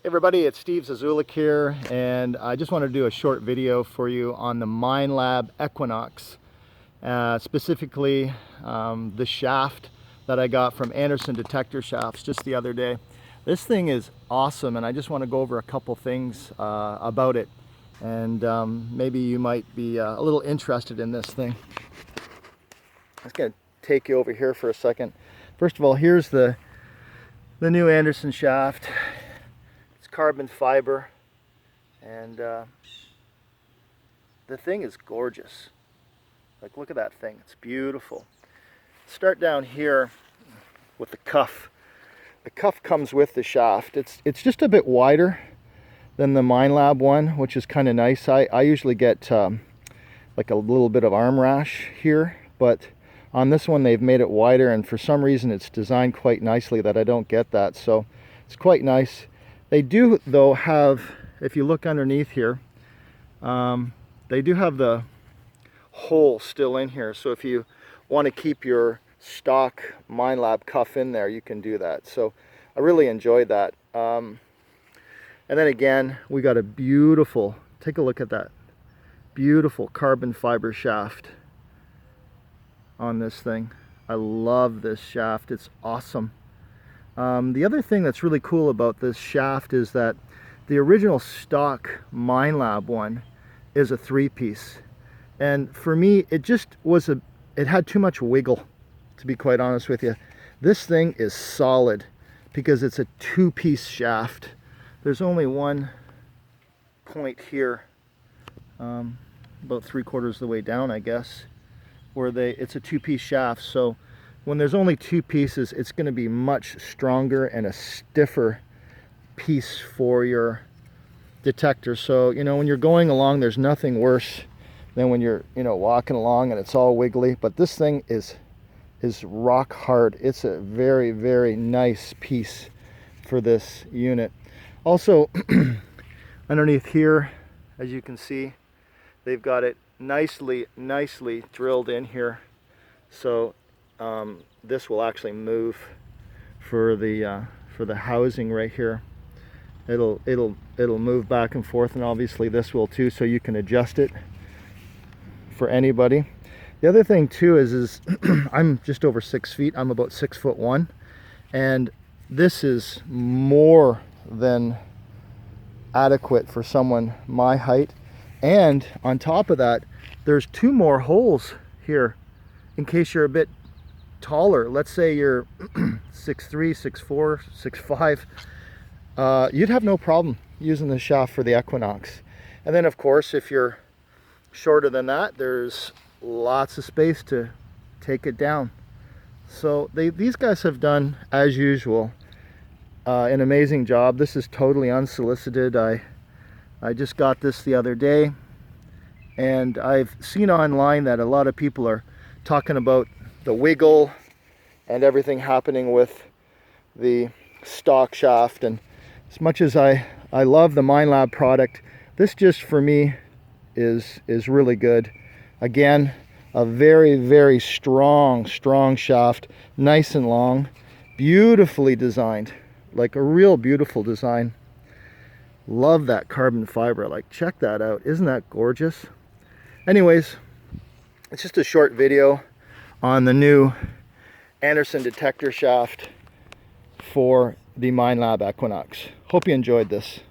Everybody, it's Steve Zazulik here, and I just want to do a short video for you on the Minelab Equinox, specifically the shaft that I got from Anderson Detector Shafts just the other day. This thing is awesome, and I just want to go over a couple things about it, and maybe you might be a little interested in this thing. I'm just going to take you over here for a second. First of all, here's the new Anderson shaft. Carbon fiber, and the thing is gorgeous. Like, look at that thing, it's beautiful. Start down here with the cuff. The cuff comes with the shaft. It's just a bit wider than the Minelab one, which is kind of nice. I usually get like a little bit of arm rash here, but on this one they've made it wider, and for some reason it's designed quite nicely that I don't get that, so it's quite nice. They do, though, have, if you look underneath here, they do have the hole still in here. So if you want to keep your stock Minelab cuff in there, you can do that. So I really enjoyed that. And then again, we got a beautiful, take a look at that, beautiful carbon fiber shaft on this thing. I love this shaft, it's awesome. The other thing that's really cool about this shaft is that the original stock Minelab one is a 3-piece, and for me it just was it had too much wiggle, to be quite honest with you. This thing is solid because it's a 2-piece shaft. There's only one point here, about 3/4 of the way down, I guess, where it's a 2-piece shaft. So when there's only 2 pieces, it's going to be much stronger and a stiffer piece for your detector. So, you know, when you're going along, there's nothing worse than when you're, you know, walking along and it's all wiggly. But this thing is rock hard. It's a very, very nice piece for this unit. Also, underneath here, as you can see, they've got it nicely drilled in here. So this will actually move for the housing right here. It'll move back and forth, and obviously this will too, so you can adjust it for anybody. The other thing too is I'm just over 6 feet. I'm about 6'1", and this is more than adequate for someone my height. And on top of that, there's 2 more holes here in case you're a bit taller. Let's say you're 6'3", 6'4", 6'5", you'd have no problem using the shaft for the Equinox. And then of course, if you're shorter than that, there's lots of space to take it down. So these guys have done, as usual, an amazing job. This is totally unsolicited. I just got this the other day, and I've seen online that a lot of people are talking about the wiggle and everything happening with the stock shaft. And as much as I love the Minelab product, this just for me is really good. Again, a very, very strong shaft, nice and long, beautifully designed, like a real beautiful design. Love that carbon fiber. Like, check that out, isn't that gorgeous? Anyways, it's just a short video on the new Anderson Detector Shaft for the Minelab Equinox. Hope you enjoyed this.